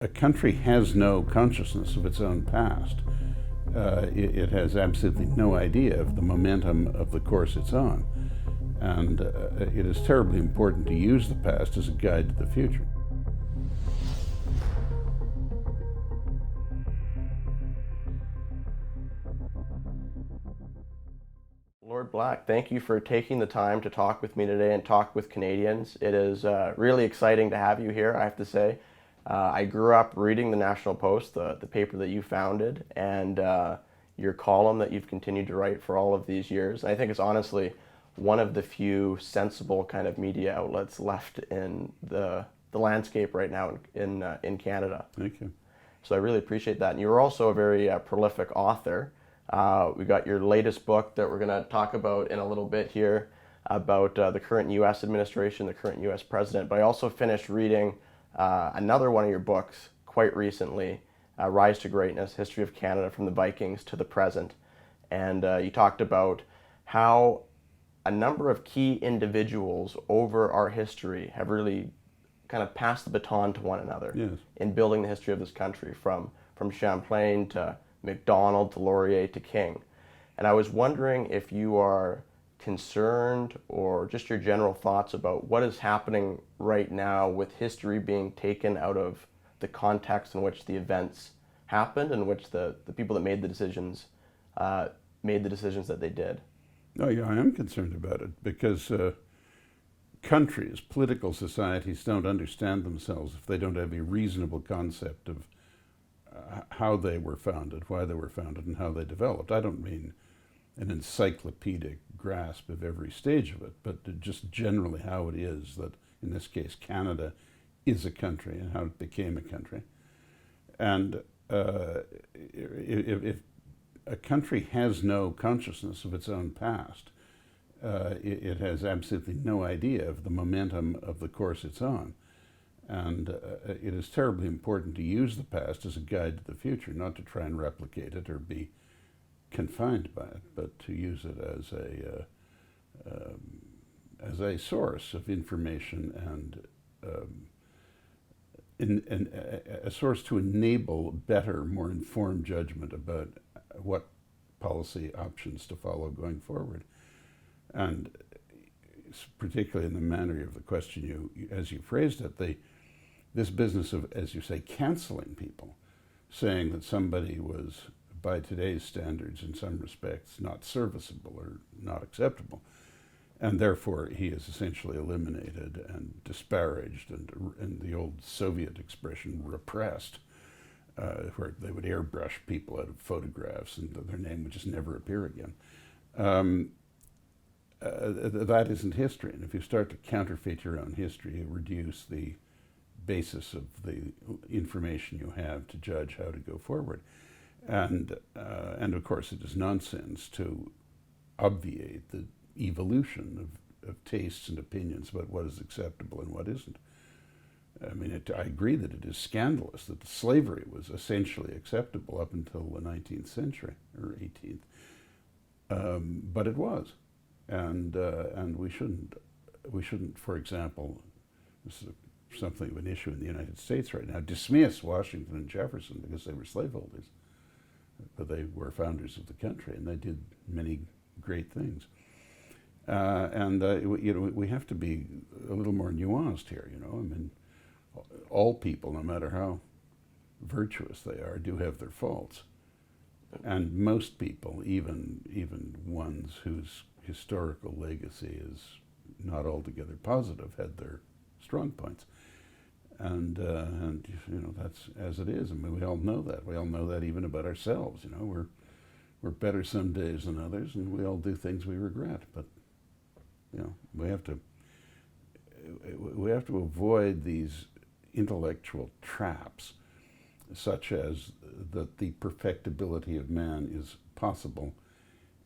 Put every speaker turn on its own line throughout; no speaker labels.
A country has no consciousness of its own past. It has absolutely no idea of the momentum of the course it's on. And it is terribly important to use the past as a guide to the future.
Lord Black, thank you for taking the time to talk with me today and talk with Canadians. It is really exciting to have you here, I have to say. I grew up reading the National Post, the paper that you founded, and your column that you've continued to write for all of these years. And I think it's honestly one of the few sensible kind of media outlets left in the landscape right now in Canada.
Thank you.
So I really appreciate that. And you're also a very prolific author. We got your latest book that we're going to talk about in a little bit here about the current U.S. administration, the current U.S. president. But I also finished reading another one of your books quite recently, Rise to Greatness, History of Canada from the Vikings to the Present. And you talked about how a number of key individuals over our history have really kind of passed the baton to one another.
Yes.
In building the history of this country, from Champlain to Macdonald to Laurier to King. And I was wondering if you are concerned or just your general thoughts about what is happening right now with history being taken out of the context in which the events happened and which the people that made the decisions that they did.
Oh yeah, I am concerned about it because countries, political societies don't understand themselves if they don't have a reasonable concept of how they were founded, why they were founded, and how they developed. I don't mean an encyclopedic grasp of every stage of it, but just generally how it is that, in this case, Canada is a country and how it became a country. And if a country has no consciousness of its own past, it has absolutely no idea of the momentum of the course it's on. And it is terribly important to use the past as a guide to the future, not to try and replicate it or be confined by it, but to use it as a source of information and a source to enable better, more informed judgment about what policy options to follow going forward. And particularly in the manner of the question as you phrased it, this business of, as you say, canceling people, saying that somebody was, by today's standards, in some respects, not serviceable or not acceptable, and therefore he is essentially eliminated and disparaged and the old Soviet expression, repressed, where they would airbrush people out of photographs and their name would just never appear again. That isn't history. And if you start to counterfeit your own history, you reduce the basis of the information you have to judge how to go forward. And of course, it is nonsense to obviate the evolution of tastes and opinions about what is acceptable and what isn't. I mean, I agree that it is scandalous that slavery was essentially acceptable up until the 19th century, or 18th. But it was. And we shouldn't, for example, this is something of an issue in the United States right now, dismiss Washington and Jefferson because they were slaveholders. But they were founders of the country, and they did many great things. We have to be a little more nuanced here. I mean, all people, no matter how virtuous they are, do have their faults, and most people, even ones whose historical legacy is not altogether positive, had their strong points. And that's as it is. I mean, we all know that. We all know that even about ourselves. We're better some days than others, and we all do things we regret. But we have to avoid these intellectual traps, such as that the perfectibility of man is possible,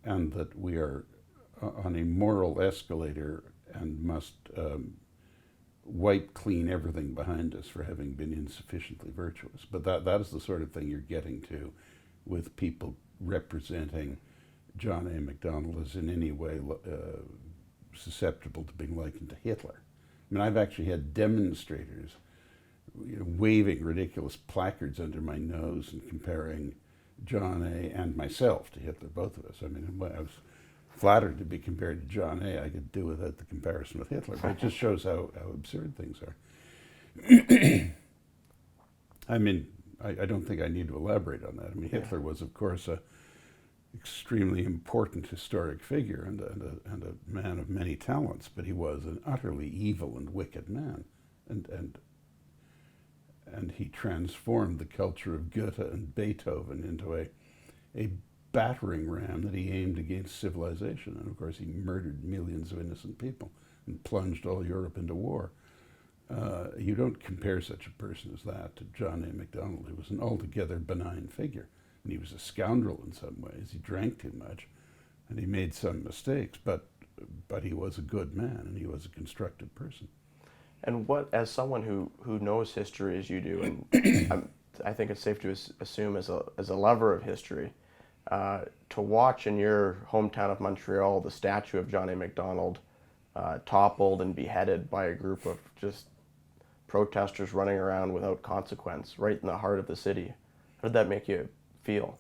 and that we are on a moral escalator and must wipe clean everything behind us for having been insufficiently virtuous. But that is the sort of thing you're getting to with people representing John A. Macdonald as in any way susceptible to being likened to Hitler. I mean, I've actually had demonstrators waving ridiculous placards under my nose and comparing John A. and myself to Hitler, both of us. I mean, I was flattered to be compared to John A. I could do without the comparison with Hitler, but it just shows how absurd things are. I mean, I don't think I need to elaborate on that. I mean, Hitler was, of course, a extremely important historic figure and a man of many talents, but he was an utterly evil and wicked man, and he transformed the culture of Goethe and Beethoven into a battering ram that he aimed against civilization. And of course, he murdered millions of innocent people and plunged all Europe into war. You don't compare such a person as that to John A. Macdonald, who was an altogether benign figure. And he was a scoundrel in some ways. He drank too much, and he made some mistakes, but he was a good man, and he was a constructive person.
And what, as someone who knows history as you do, and I think it's safe to assume as a lover of history, to watch in your hometown of Montreal the statue of John A. Macdonald toppled and beheaded by a group of just protesters running around without consequence right in the heart of the city. How did that make you feel?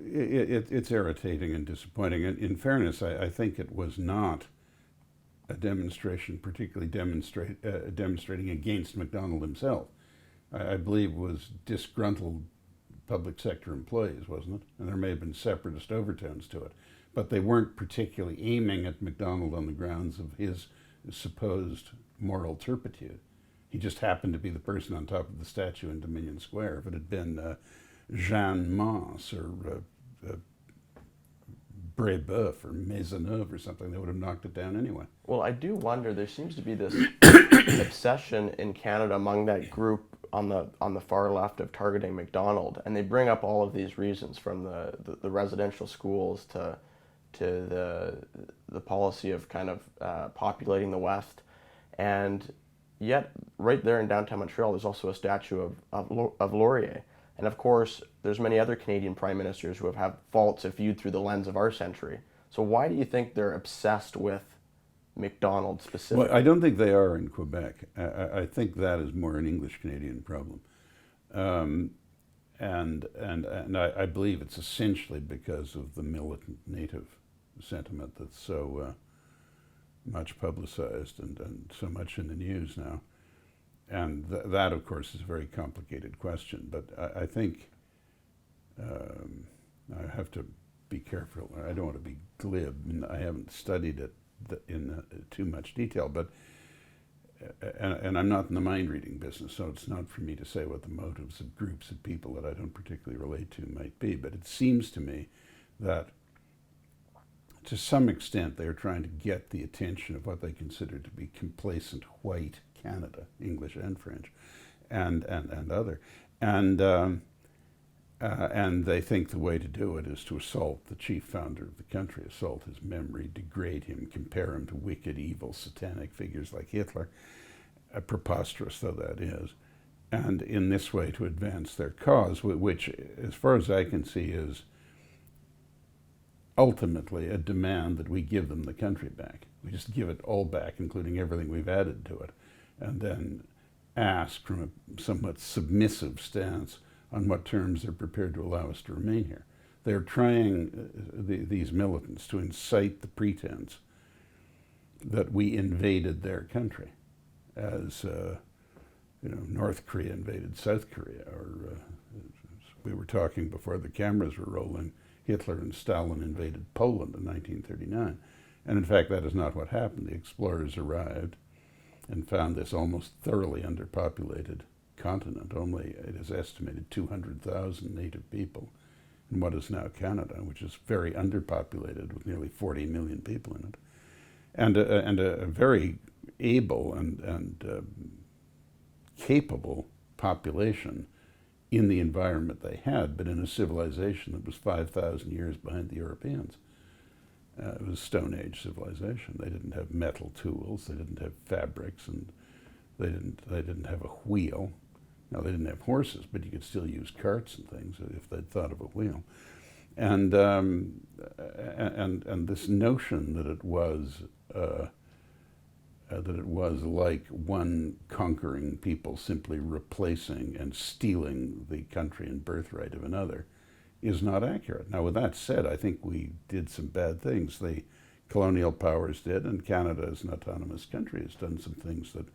It's irritating and disappointing. In fairness, I think it was not a demonstration particularly demonstrating against Macdonald himself. I believe it was disgruntled public sector employees, wasn't it? And there may have been separatist overtones to it. But they weren't particularly aiming at Macdonald on the grounds of his supposed moral turpitude. He just happened to be the person on top of the statue in Dominion Square. If it had been Jeanne Mance or Brébeuf or Maisonneuve or something, they would have knocked it down anyway.
Well, I do wonder, there seems to be this obsession in Canada among that group on the far left of targeting Macdonald, and they bring up all of these reasons, from the residential schools to the policy of kind of populating the West. And yet, right there in downtown Montreal, there's also a statue of Laurier. And of course, there's many other Canadian prime ministers who have had faults if viewed through the lens of our century. So why do you think they're obsessed with Macdonald specifically?
Well, I don't think they are in Quebec. I think that is more an English-Canadian problem. And I believe it's essentially because of the militant native sentiment that's so much publicized and so much in the news now. And that, of course, is a very complicated question. But I think I have to be careful. I don't want to be glib, and I haven't studied it in too much detail. But and I'm not in the mind reading business, so it's not for me to say what the motives of groups of people that I don't particularly relate to might be. But it seems to me that to some extent they're trying to get the attention of what they consider to be complacent white Canada, English and French, and other, and they think the way to do it is to assault the chief founder of the country, assault his memory, degrade him, compare him to wicked, evil, satanic figures like Hitler, preposterous though that is, and in this way to advance their cause, which, as far as I can see, is ultimately a demand that we give them the country back. We just give it all back, including everything we've added to it, and then ask from a somewhat submissive stance on what terms they're prepared to allow us to remain here. They're trying, these militants, to incite the pretense that we invaded their country, as North Korea invaded South Korea, or we were talking before the cameras were rolling, Hitler and Stalin invaded Poland in 1939. And in fact, that is not what happened. The explorers arrived and found this almost thoroughly underpopulated continent. Only, it is estimated, 200,000 native people in what is now Canada, which is very underpopulated with nearly 40 million people in it. And a very able and capable population in the environment they had, but in a civilization that was 5,000 years behind the Europeans. It was Stone Age civilization. They didn't have metal tools, they didn't have fabrics, and they didn't have a wheel. Now, they didn't have horses, but you could still use carts and things if they'd thought of a wheel. And this notion that it was that it was like one conquering people simply replacing and stealing the country and birthright of another is not accurate. Now, with that said, I think we did some bad things. The colonial powers did, and Canada as an autonomous country has done some things that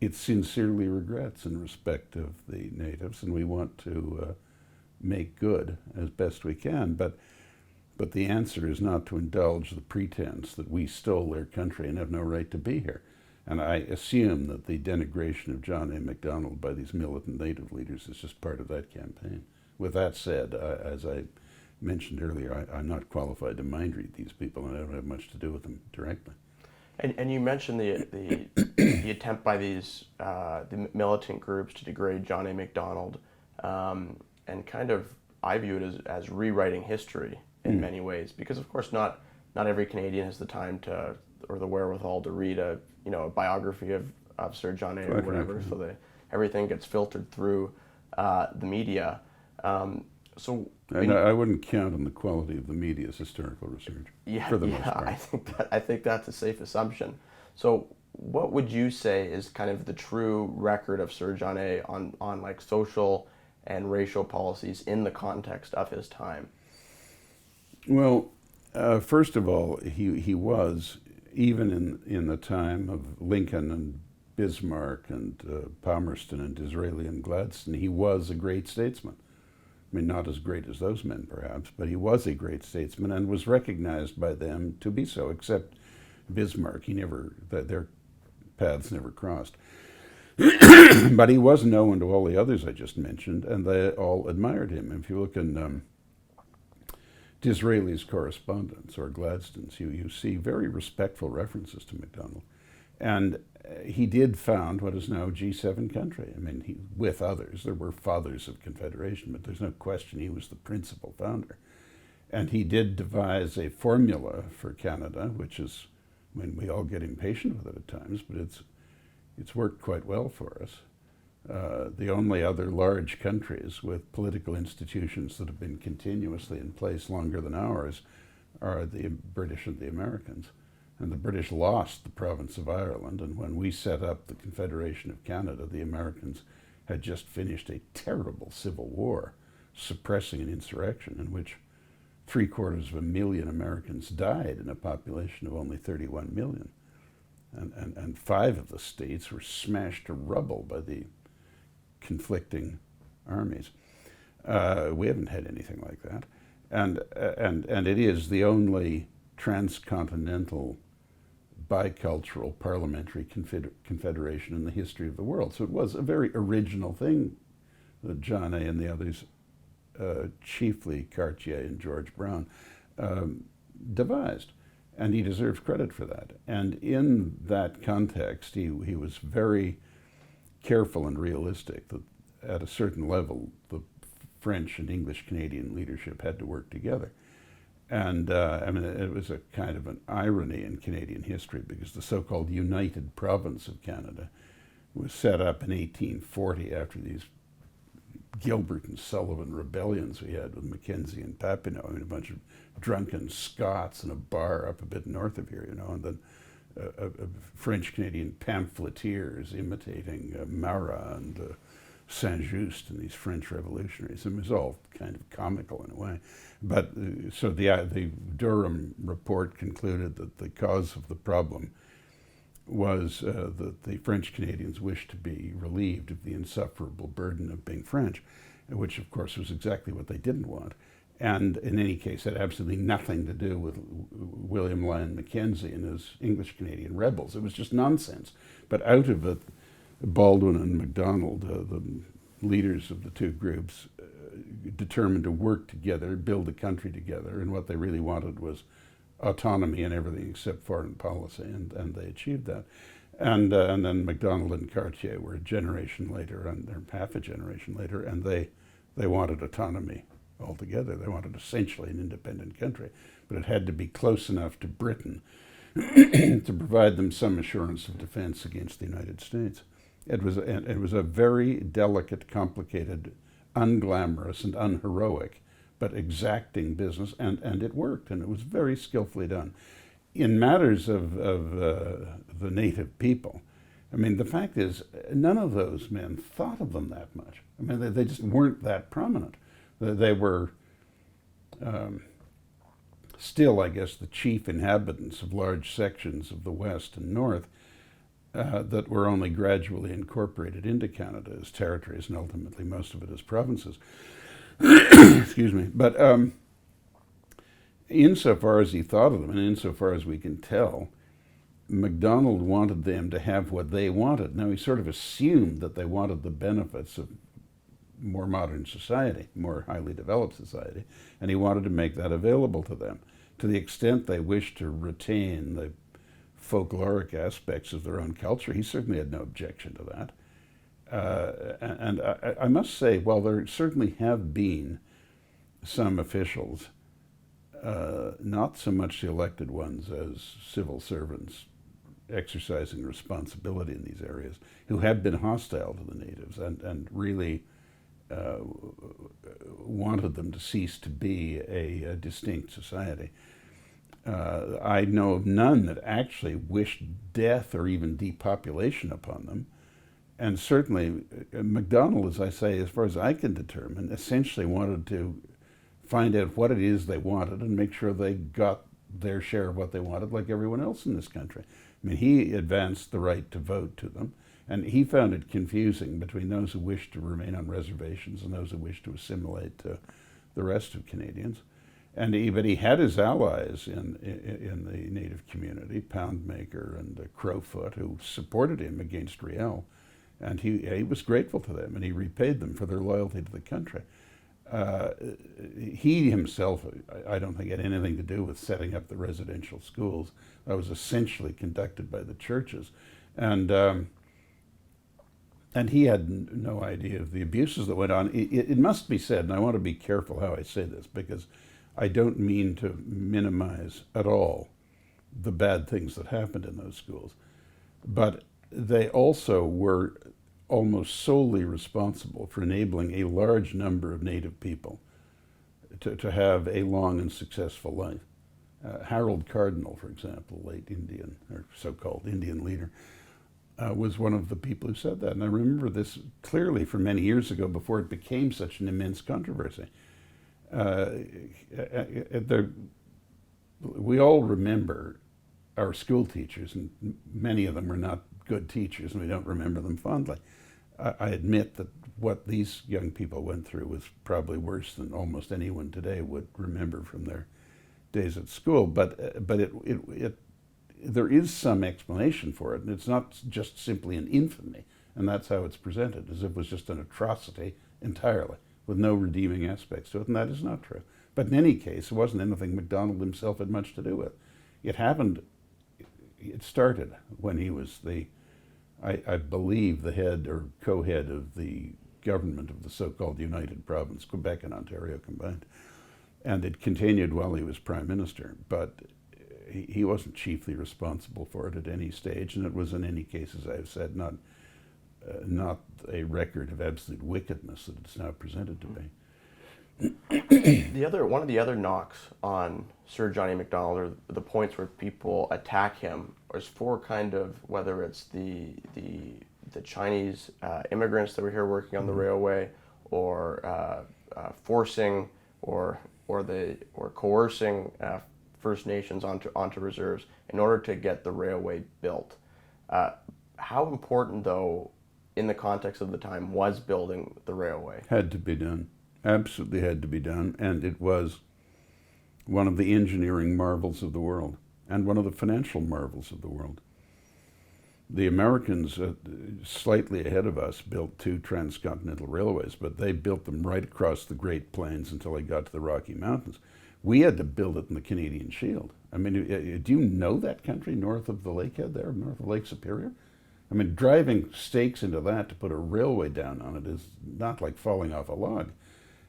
it sincerely regrets in respect of the natives, and we want to make good as best we can. But the answer is not to indulge the pretense that we stole their country and have no right to be here. And I assume that the denigration of John A. Macdonald by these militant native leaders is just part of that campaign. With that said, as I mentioned earlier, I'm not qualified to mind read these people, and I don't have much to do with them directly.
And you mentioned the attempt by these the militant groups to degrade John A. Macdonald, and kind of I view it as rewriting history in many ways, because of course not every Canadian has the time to or the wherewithal to read a biography of Sir John A. or whatever, so everything gets filtered through the media.
And I wouldn't count on the quality of the media's historical research.
Yeah,
for the most part.
I think that's a safe assumption. So, what would you say is kind of the true record of Sir John A. on like social and racial policies in the context of his time?
Well, first of all, he was, even in the time of Lincoln and Bismarck and Palmerston and Disraeli and Gladstone, he was a great statesman. I mean, not as great as those men, perhaps, but he was a great statesman and was recognized by them to be so, except Bismarck. Their paths never crossed. But he was known to all the others I just mentioned, and they all admired him. If you look in Disraeli's correspondence or Gladstone's, you see very respectful references to Macdonald. And he did found what is now a G7 country. I mean, with others. There were fathers of Confederation, but there's no question he was the principal founder. And he did devise a formula for Canada, which is, I mean, we all get impatient with it at times, but it's worked quite well for us. The only other large countries with political institutions that have been continuously in place longer than ours are the British and the Americans. And the British lost the province of Ireland, and when we set up the Confederation of Canada, the Americans had just finished a terrible civil war, suppressing an insurrection in which 750,000 Americans died in a population of only 31 million. And 5 of the states were smashed to rubble by the conflicting armies. We haven't had anything like that. And it is the only transcontinental bicultural parliamentary confederation in the history of the world. So it was a very original thing that John A. and the others, chiefly Cartier and George Brown, devised. And he deserves credit for that. And in that context, he was very careful and realistic that at a certain level, the French and English Canadian leadership had to work together. And I mean, it was a kind of an irony in Canadian history, because the so-called United Province of Canada was set up in 1840 after these Gilbert and Sullivan rebellions we had with Mackenzie and Papineau. I mean, a bunch of drunken Scots in a bar up a bit north of here, and then French-Canadian pamphleteers imitating Marat and Saint-Just and these French revolutionaries. It was all kind of comical in a way. But so the Durham report concluded that the cause of the problem was that the French Canadians wished to be relieved of the insufferable burden of being French, which of course was exactly what they didn't want. And in any case, had absolutely nothing to do with William Lyon Mackenzie and his English Canadian rebels. It was just nonsense. But out of it, Baldwin and Macdonald, the leaders of the two groups, determined to work together, build a country together, and what they really wanted was autonomy in everything except foreign policy, and they achieved that. And then Macdonald and Cartier were a generation later, and they're half a generation later, and they wanted autonomy altogether. They wanted essentially an independent country, but it had to be close enough to Britain to provide them some assurance of defense against the United States. It was a very delicate, complicated, unglamorous and unheroic, but exacting business, and it worked, and it was very skillfully done. In matters of the native people. I mean, the fact is, none of those men thought of them that much. I mean, they just weren't that prominent. They were still, I guess, the chief inhabitants of large sections of the West and North that were only gradually incorporated into Canada as territories, and ultimately most of it as provinces. Excuse me. But insofar as he thought of them, and insofar as we can tell, Macdonald wanted them to have what they wanted. Now, he sort of assumed that they wanted the benefits of more modern society, more highly developed society, and he wanted to make that available to them. To the extent they wished to retain the folkloric aspects of their own culture, he certainly had no objection to that. And I must say, while there certainly have been some officials, not so much the elected ones as civil servants exercising responsibility in these areas, who have been hostile to the natives and really wanted them to cease to be a distinct society. I know of none that actually wished death or even depopulation upon them. And certainly Macdonald, as I say, as far as I can determine, essentially wanted to find out what it is they wanted and make sure they got their share of what they wanted, like everyone else in this country. I mean, he advanced the right to vote to them, and he found it confusing between those who wished to remain on reservations and those who wished to assimilate to the rest of Canadians. But he had his allies in the native community, Poundmaker and Crowfoot, who supported him against Riel, and he was grateful to them, and he repaid them for their loyalty to the country. He himself, I don't think, had anything to do with setting up the residential schools. That was essentially conducted by the churches, and he had no idea of the abuses that went on. It must be said, and I want to be careful how I say this, because I don't mean to minimize at all the bad things that happened in those schools, but they also were almost solely responsible for enabling a large number of native people to have a long and successful life. Harold Cardinal, for example, late Indian, or so-called Indian leader, was one of the people who said that. And I remember this clearly from many years ago before it became such an immense controversy. We all remember our school teachers, and many of them were not good teachers, and we don't remember them fondly. I admit that what these young people went through was probably worse than almost anyone today would remember from their days at school. But there is some explanation for it, and it's not just simply an infamy, and that's how it's presented, as if it was just an atrocity entirely, with no redeeming aspects to it, and that is not true. But in any case, it wasn't anything Macdonald himself had much to do with. It happened, it started when he was I believe, the head or co-head of the government of the so-called United Province, Quebec and Ontario combined. And it continued while he was Prime Minister, but he wasn't chiefly responsible for it at any stage, and it was in any case, as I have said, not a record of absolute wickedness that it's now presented to be.
One of the other knocks on Sir John A. Macdonald, or the points where people attack him, is for kind of whether it's the Chinese immigrants that were here working on the railway, or forcing or coercing First Nations onto reserves in order to get the railway built. How important, though, in the context of the time, was building the railway?
Had to be done. Absolutely had to be done, and it was one of the engineering marvels of the world and one of the financial marvels of the world. The Americans, slightly ahead of us, built 2 transcontinental railways, but they built them right across the Great Plains until they got to the Rocky Mountains. We had to build it in the Canadian Shield. I mean, do you know that country north of the Lakehead there, north of Lake Superior? I mean, driving stakes into that to put a railway down on it is not like falling off a log.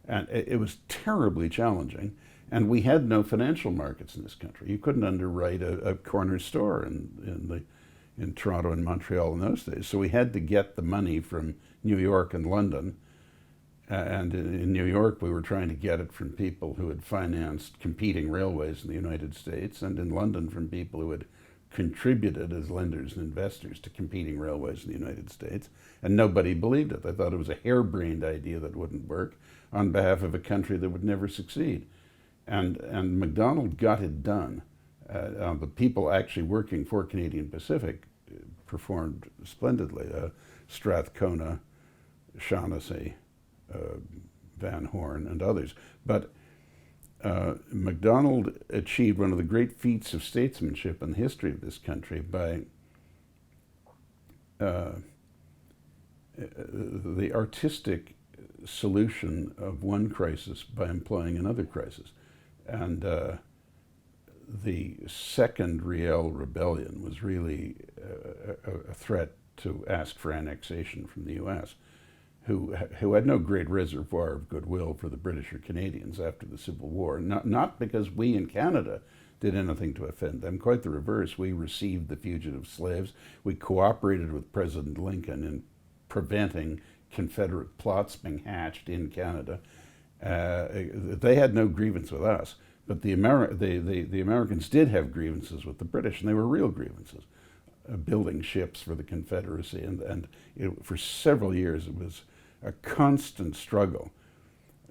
And it was terribly challenging, and we had no financial markets in this country. You couldn't underwrite a corner store in Toronto and Montreal in those days. So we had to get the money from New York and London. And in New York, we were trying to get it from people who had financed competing railways in the United States, and in London from people who had contributed as lenders and investors to competing railways in the United States, and nobody believed it. They thought it was a harebrained idea that wouldn't work on behalf of a country that would never succeed. And Macdonald got it done. The people actually working for Canadian Pacific performed splendidly. Strathcona, Shaughnessy, Van Horn, and others. But Macdonald achieved one of the great feats of statesmanship in the history of this country by the artistic solution of one crisis by employing another crisis. And the second Riel rebellion was really a threat to ask for annexation from the U.S., who had no great reservoir of goodwill for the British or Canadians after the Civil War. Not because we in Canada did anything to offend them. Quite the reverse. We received the fugitive slaves. We cooperated with President Lincoln in preventing Confederate plots being hatched in Canada. They had no grievance with us, but the Americans did have grievances with the British, and they were real grievances. Building ships for the Confederacy, and for several years it was a constant struggle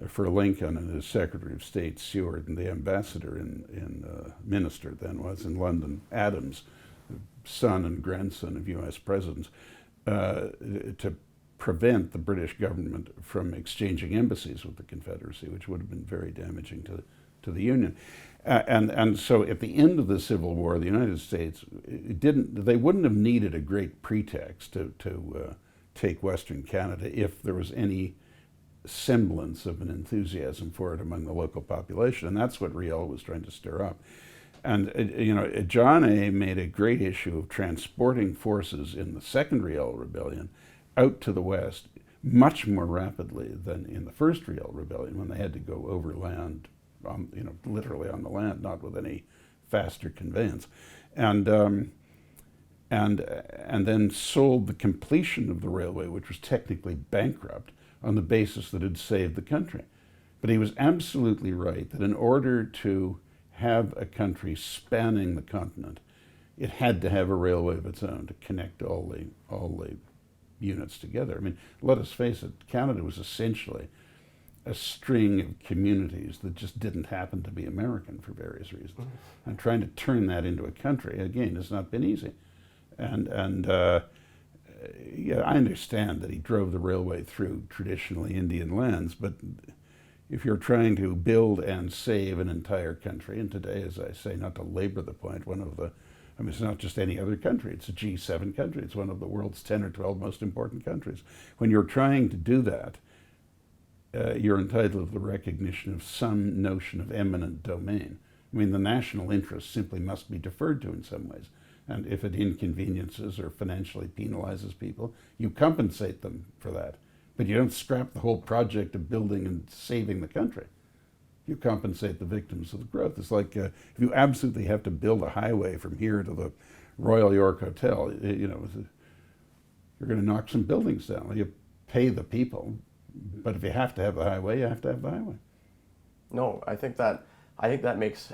for Lincoln and his Secretary of State Seward and the ambassador minister then was in London, Adams, son and grandson of U.S. presidents, to prevent the British government from exchanging embassies with the Confederacy, which would have been very damaging to the Union. And so at the end of the Civil War, the United States they wouldn't have needed a great pretext to take Western Canada if there was any semblance of an enthusiasm for it among the local population. And that's what Riel was trying to stir up. And John A. made a great issue of transporting forces in the second Riel Rebellion out to the west much more rapidly than in the first Riel Rebellion, when they had to go overland, literally on the land, not with any faster conveyance, and then sold the completion of the railway, which was technically bankrupt, on the basis that it had saved the country. But he was absolutely right that in order to have a country spanning the continent, it had to have a railway of its own to connect all the units together. I mean, let us face it, Canada was essentially a string of communities that just didn't happen to be American for various reasons. And trying to turn that into a country, again, has not been easy. And yeah, I understand that he drove the railway through traditionally Indian lands, but if you're trying to build and save an entire country, and today, as I say, not to labor the point, it's not just any other country, it's a G7 country, it's one of the world's 10 or 12 most important countries. When you're trying to do that, you're entitled to the recognition of some notion of eminent domain. I mean, the national interest simply must be deferred to in some ways. And if it inconveniences or financially penalizes people, you compensate them for that. But you don't scrap the whole project of building and saving the country. You compensate the victims of the growth. It's like if you absolutely have to build a highway from here to the Royal York Hotel, you're going to knock some buildings down. You pay the people, but if you have to have the highway, you have to have the highway.
No, I think that makes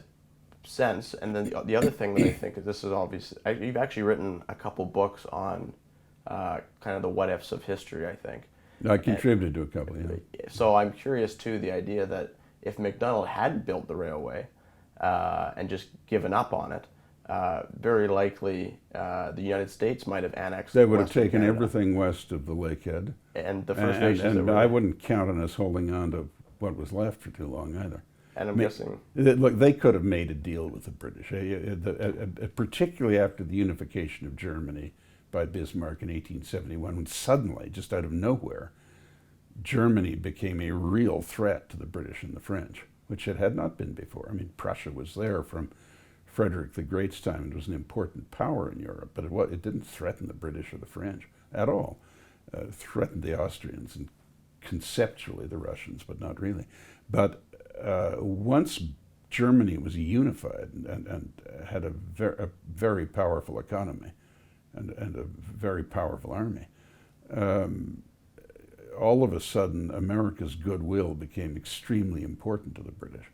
sense. And then the other thing that I think this is obvious, you've actually written a couple books on kind of the what ifs of history, I think.
I contributed to a couple, yeah.
So I'm curious too, the idea that if Macdonald had built the railway and just given up on it, very likely the United States might have annexed.
They would have taken everything west of the Lakehead.
And the First Nations.
And I wouldn't count on us holding on to what was left for too long either.
And I'm guessing...
Look, they could have made a deal with the British, particularly after the unification of Germany by Bismarck in 1871, when suddenly, just out of nowhere, Germany became a real threat to the British and the French, which it had not been before. I mean, Prussia was there from Frederick the Great's time and was an important power in Europe, but it didn't threaten the British or the French at all. It threatened the Austrians and conceptually the Russians, but not really. But once Germany was unified and had a very powerful economy and a very powerful army, all of a sudden America's goodwill became extremely important to the British.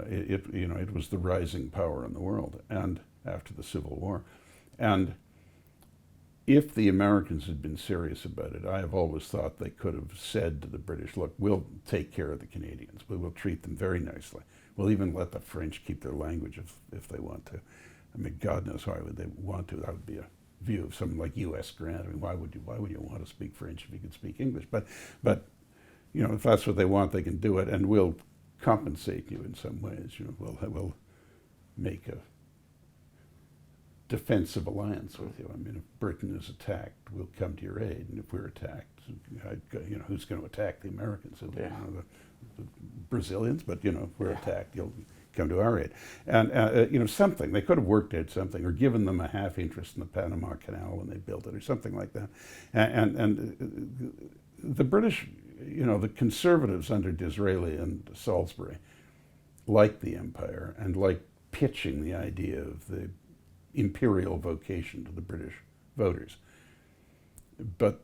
It was the rising power in the world, and after the Civil War. And if the Americans had been serious about it, I have always thought they could have said to the British, look, we'll take care of the Canadians. We will treat them very nicely. We'll even let the French keep their language if they want to. I mean, God knows why would they want to. That would be a view of someone like U.S. Grant. I mean, why would you want to speak French if you could speak English? But you know, if that's what they want, they can do it, and we'll compensate you in some ways. You know, we'll make a defensive alliance with you. I mean, if Britain is attacked, we'll come to your aid, and if we're attacked, you know, who's going to attack the Americans?
Yeah.
You know, the Brazilians, but you know, if we're attacked, you'll come to our aid. And you know, something they could have worked out something, or given them a half interest in the Panama Canal when they built it, or something like that. And the British, you know, the conservatives under Disraeli and Salisbury liked the empire and liked pitching the idea of the imperial vocation to the British voters. But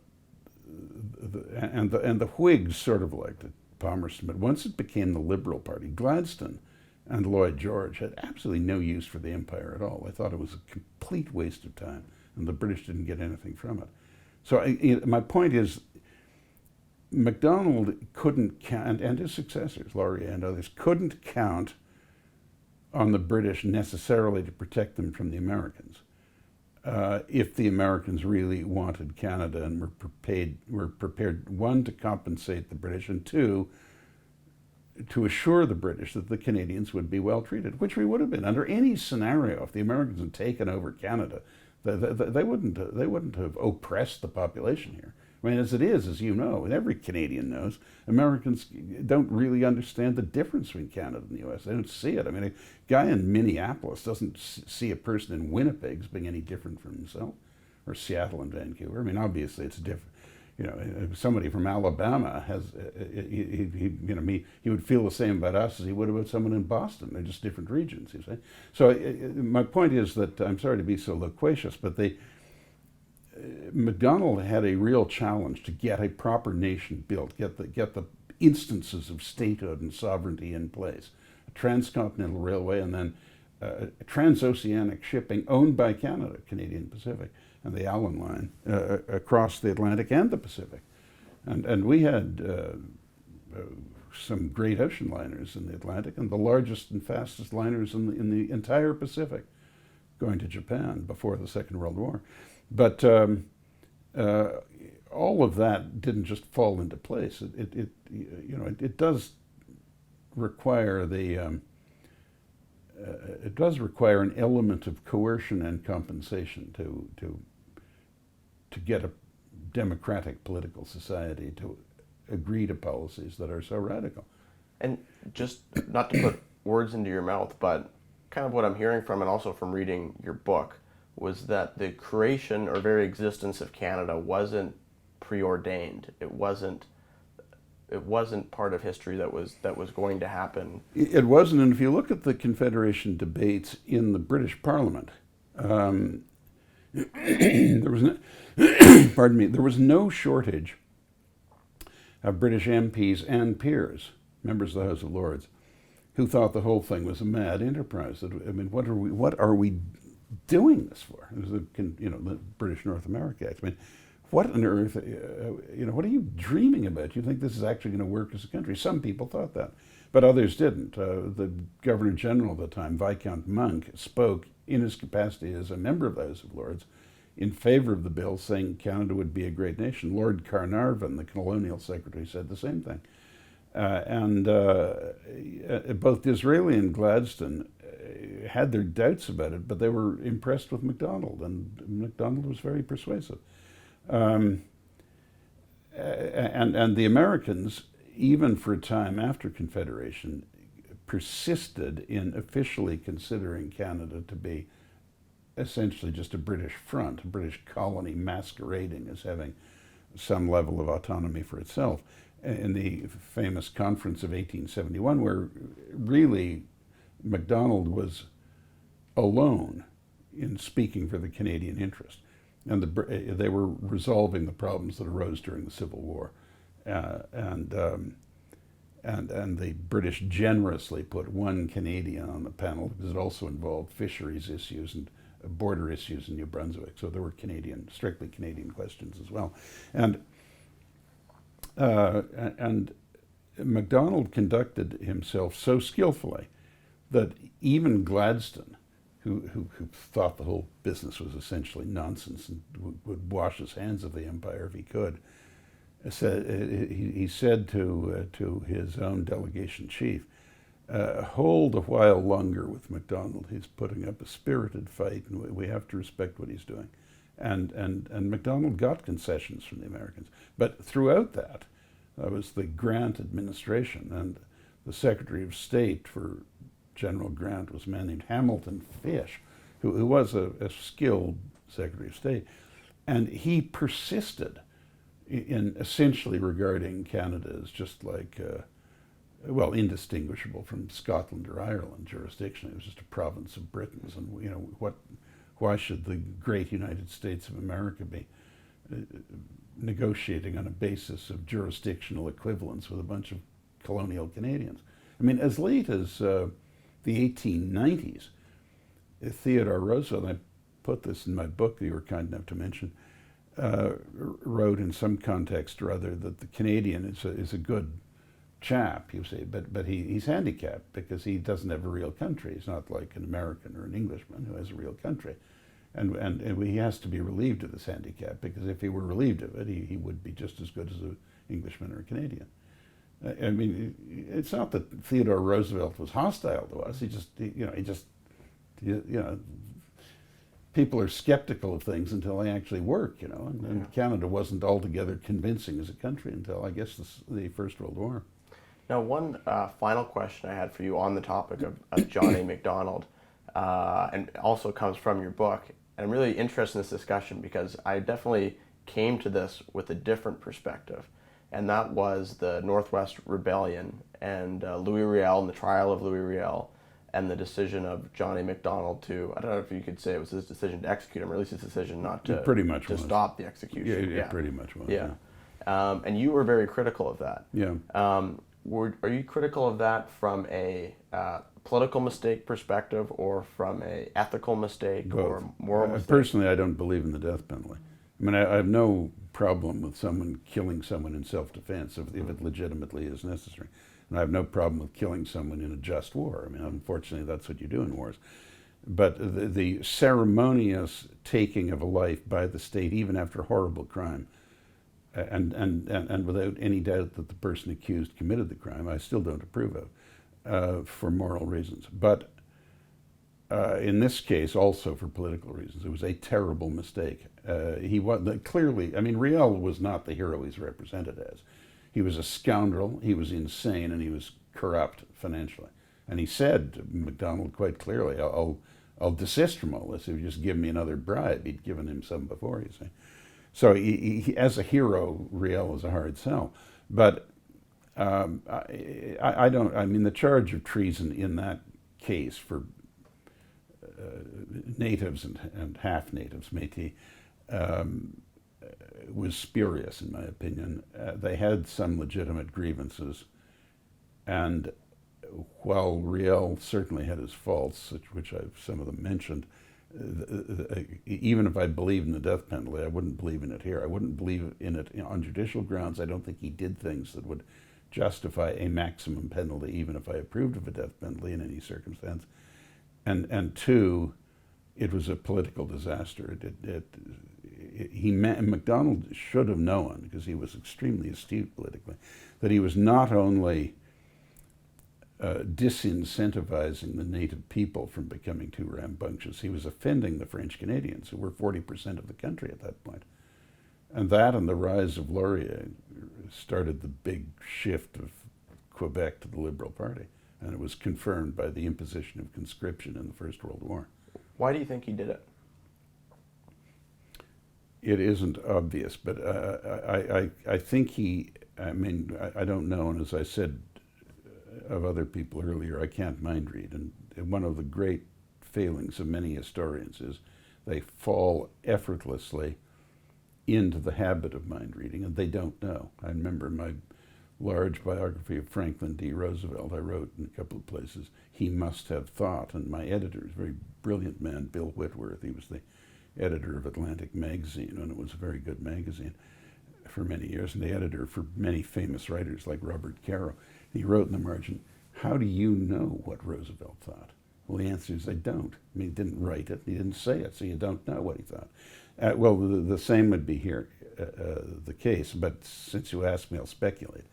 the Whigs sort of liked it, Palmerston. But once it became the Liberal Party, Gladstone and Lloyd George had absolutely no use for the empire at all. They thought it was a complete waste of time, and the British didn't get anything from it. So my point is, Macdonald couldn't count, and his successors, Laurier and others, couldn't count on the British necessarily to protect them from the Americans. If the Americans really wanted Canada and were prepared, one, to compensate the British, and two, to assure the British that the Canadians would be well treated, which we would have been under any scenario. If the Americans had taken over Canada, they wouldn't have oppressed the population here. I mean, as it is, as you know, and every Canadian knows, Americans don't really understand the difference between Canada and the U.S. They don't see it. I mean, a guy in Minneapolis doesn't see a person in Winnipeg as being any different from himself, or Seattle and Vancouver. I mean, obviously it's different. You know, if somebody from Alabama has, he would feel the same about us as he would about someone in Boston. They're just different regions, you see. So my point is that, I'm sorry to be so loquacious, but Macdonald had a real challenge to get a proper nation built, get the instances of statehood and sovereignty in place, a transcontinental railway, and then transoceanic shipping owned by Canada, Canadian Pacific, and the Allen Line across the Atlantic and the Pacific. And we had some great ocean liners in the Atlantic, and the largest and fastest liners in the entire Pacific, going to Japan before the Second World War. But all of that didn't just fall into place. It does require an element of coercion and compensation to get a democratic political society to agree to policies that are so radical.
And just not to put words into your mouth, but kind of what I'm hearing from, and also from reading your book, was that the creation or very existence of Canada wasn't preordained. It wasn't part of history that was going to happen.
It wasn't, and if you look at the Confederation debates in the British Parliament, there was no shortage of British MPs and peers, members of the House of Lords, who thought the whole thing was a mad enterprise. I mean, what are we doing this for? It was the British North America Act. I mean, what on earth? What are you dreaming about? You think this is actually going to work as a country? Some people thought that, but others didn't. The Governor General at the time, Viscount Monk, spoke in his capacity as a member of the House of Lords in favor of the bill, saying Canada would be a great nation. Lord Carnarvon, the colonial secretary, said the same thing. Both Disraeli and Gladstone had their doubts about it, but they were impressed with Macdonald, and Macdonald was very persuasive. And the Americans, even for a time after Confederation, persisted in officially considering Canada to be essentially just a British front, a British colony masquerading as having some level of autonomy for itself. In the famous conference of 1871, where really Macdonald was alone in speaking for the Canadian interest, and they were resolving the problems that arose during the Civil War, And the British generously put one Canadian on the panel because it also involved fisheries issues and border issues in New Brunswick. So there were strictly Canadian questions as well. And Macdonald conducted himself so skillfully that even Gladstone, who thought the whole business was essentially nonsense and would wash his hands of the empire if he could, he said to his own delegation chief, hold a while longer with Macdonald. He's putting up a spirited fight, and we have to respect what he's doing. And Macdonald got concessions from the Americans. But throughout that was the Grant administration, and the Secretary of State for General Grant was a man named Hamilton Fish, who was a skilled Secretary of State. And he persisted in essentially regarding Canada as just like, indistinguishable from Scotland or Ireland jurisdiction. It was just a province of Britons, and why should the great United States of America be negotiating on a basis of jurisdictional equivalence with a bunch of colonial Canadians? I mean, as late as the 1890s, Theodore Roosevelt, and I put this in my book that you were kind enough to mention, wrote in some context or other that the Canadian is a good chap, you say, but he's handicapped because he doesn't have a real country. He's not like an American or an Englishman who has a real country. And he has to be relieved of this handicap, because if he were relieved of it, he would be just as good as an Englishman or a Canadian. I mean, it's not that Theodore Roosevelt was hostile to us. People are skeptical of things until they actually work, and Canada wasn't altogether convincing as a country until, I guess, the First World War.
Now, one final question I had for you on the topic of John A. Macdonald, and also comes from your book. And I'm really interested in this discussion because I definitely came to this with a different perspective, and that was the Northwest Rebellion and Louis Riel and the trial of Louis Riel and the decision of John A. Macdonald to, I don't know if you could say it was his decision to execute him, or at least his decision not to,
pretty much
to stop the execution.
Yeah, pretty much was.
Yeah. And you were very critical of that.
Yeah.
Are you critical of that from a political mistake perspective, or from a ethical mistake, or moral mistake?
Personally, I don't believe in the death penalty. I mean, I have no problem with someone killing someone in self-defense if it legitimately is necessary. And I have no problem with killing someone in a just war. I mean, unfortunately, that's what you do in wars. But the ceremonious taking of a life by the state, even after horrible crime, and without any doubt that the person accused committed the crime, I still don't approve of, for moral reasons. But in this case, also for political reasons, it was a terrible mistake. He was clearly, I mean, Riel was not the hero he's represented as. He was a scoundrel, he was insane, and he was corrupt financially. And he said to Macdonald quite clearly, I'll desist from all this if you just give me another bribe. He'd given him some before, you see. So he, as a hero, Riel was a hard sell. But I mean, the charge of treason in that case for natives and half-natives, Métis, was spurious, in my opinion. They had some legitimate grievances, and while Riel certainly had his faults, which some of them mentioned, even if I believed in the death penalty, I wouldn't believe in it here. I wouldn't believe in it on judicial grounds. I don't think he did things that would justify a maximum penalty, even if I approved of a death penalty in any circumstance. And two, it was a political disaster. Macdonald should have known, because he was extremely astute politically, that he was not only disincentivizing the native people from becoming too rambunctious, he was offending the French Canadians, who were 40% of the country at that point. And that and the rise of Laurier started the big shift of Quebec to the Liberal Party. And it was confirmed by the imposition of conscription in the First World War.
Why do you think he did it?
It isn't obvious, but I think I mean, I don't know, and as I said of other people earlier, I can't mind read, and one of the great failings of many historians is they fall effortlessly into the habit of mind reading, and they don't know. I remember my large biography of Franklin D. Roosevelt I wrote in a couple of places, He Must Have Thought, and my editor is a very brilliant man, Bill Whitworth. He was the editor of Atlantic Magazine, and it was a very good magazine for many years, and the editor for many famous writers like Robert Caro. He wrote in the margin, how do you know what Roosevelt thought? Well, the answer is I don't. I mean, he didn't write it, he didn't say it, so you don't know what he thought. Well, the same would be here, the case, but since you asked me, I'll speculate.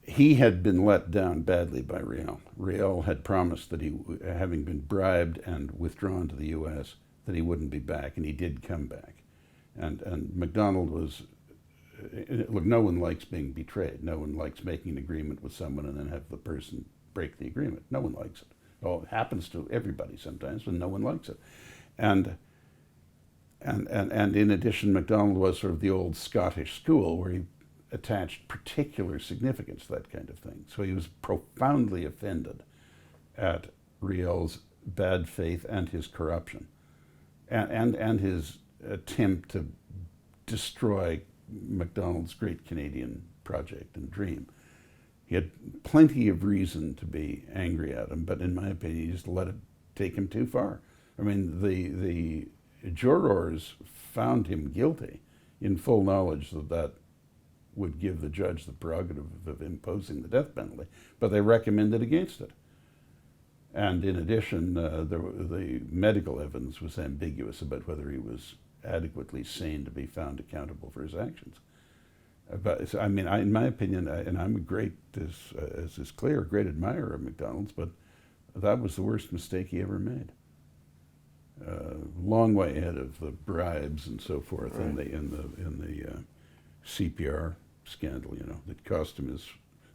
He had been let down badly by Riel. Riel had promised that he, having been bribed and withdrawn to the U.S., that he wouldn't be back, and he did come back. And Macdonald was, look, no one likes being betrayed. No one likes making an agreement with someone and then have the person break the agreement. No one likes it. Well, it happens to everybody sometimes, but no one likes it. And in addition, Macdonald was sort of the old Scottish school where he attached particular significance to that kind of thing. So he was profoundly offended at Riel's bad faith and his corruption, and his attempt to destroy Macdonald's great Canadian project and dream. He had plenty of reason to be angry at him, but in my opinion, he just let it take him too far. I mean, the jurors found him guilty in full knowledge that that would give the judge the prerogative of imposing the death penalty, but they recommended against it. And in addition, the medical evidence was ambiguous about whether he was adequately sane to be found accountable for his actions. But I mean, in my opinion, and I'm a great, as is clear, a great admirer of Macdonald's, but that was the worst mistake he ever made. Long way ahead of the bribes and so forth, right, in the CPR scandal, you know, that cost him his,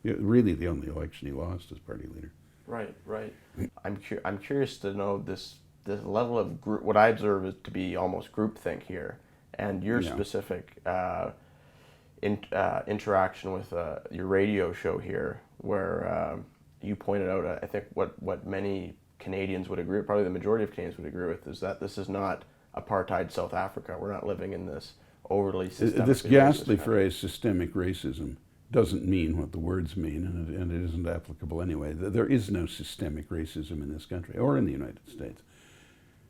really the only election he lost as party leader.
Right, right. I'm curious to know this level of group, what I observe is to be almost groupthink here, and your specific interaction with your radio show here, where you pointed out, I think what many Canadians would agree, probably the majority of Canadians would agree with, is that this is not apartheid South Africa. We're not living in this overly systemic.
This ghastly phrase, systemic racism, doesn't mean what the words mean, and it isn't applicable anyway. There is no systemic racism in this country or in the United States.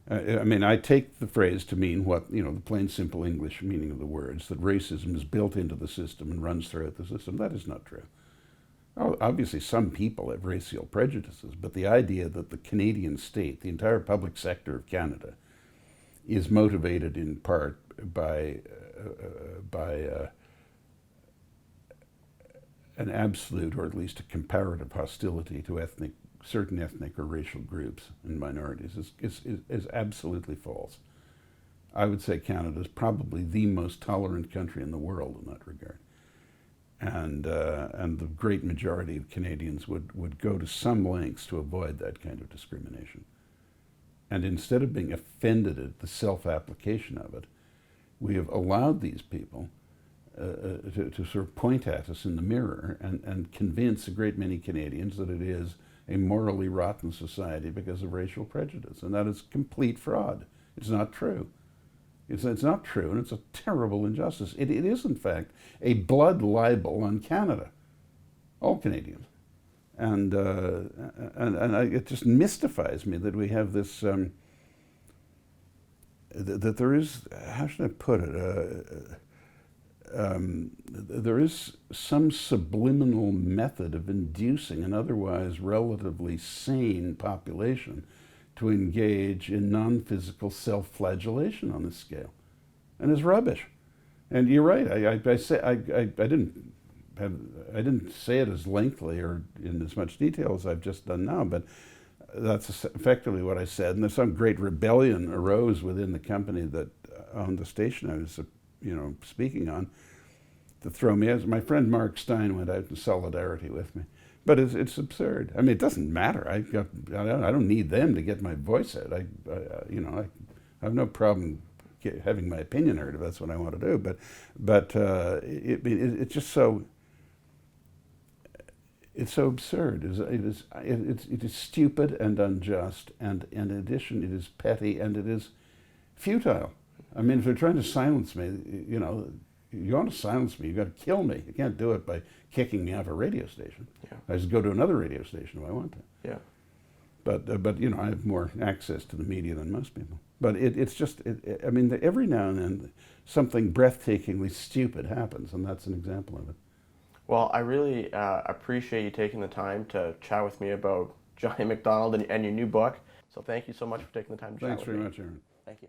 I mean, I take the phrase to mean what, you know, the plain, simple English meaning of the words, that racism is built into the system and runs throughout the system. That is not true. Obviously, some people have racial prejudices, but the idea that the Canadian state, the entire public sector of Canada, is motivated in part by an absolute, or at least a comparative, hostility to certain ethnic or racial groups and minorities is absolutely false. I would say Canada is probably the most tolerant country in the world in that regard. And the great majority of Canadians would go to some lengths to avoid that kind of discrimination. And instead of being offended at the self-application of it, we have allowed these people to sort of point at us in the mirror and convince a great many Canadians that it is a morally rotten society because of racial prejudice. And that is complete fraud. It's not true. It's not true, and it's a terrible injustice. It is, in fact, a blood libel on Canada, all Canadians. And it just mystifies me that we have this, that there is, how should I put it, there is some subliminal method of inducing an otherwise relatively sane population to engage in non-physical self-flagellation on this scale, and it's rubbish. And you're right. I didn't say it as lengthily or in as much detail as I've just done now, but that's effectively what I said. And there's some great rebellion arose within the company that on the station I was, speaking on, to throw me out. My friend Mark Stein went out in solidarity with me. But it's absurd. I mean, it doesn't matter. I don't need them to get my voice out. I have no problem having my opinion heard if that's what I want to do. But it's just so. It's so absurd. It is stupid and unjust, and in addition, it is petty and it is futile. I mean, if they're trying to silence me, you want to silence me, you got to kill me. You can't do it by kicking me off a radio station.
Yeah.
I just go to another radio station if I want to.
Yeah.
But you know, I have more access to the media than most people. But it's just, I mean, every now and then something breathtakingly stupid happens, and that's an example of it.
Well, I really appreciate you taking the time to chat with me about Johnny Macdonald and your new book. So thank you so much for taking the time to chat with me.
Thanks very much, Aaron.
Thank you.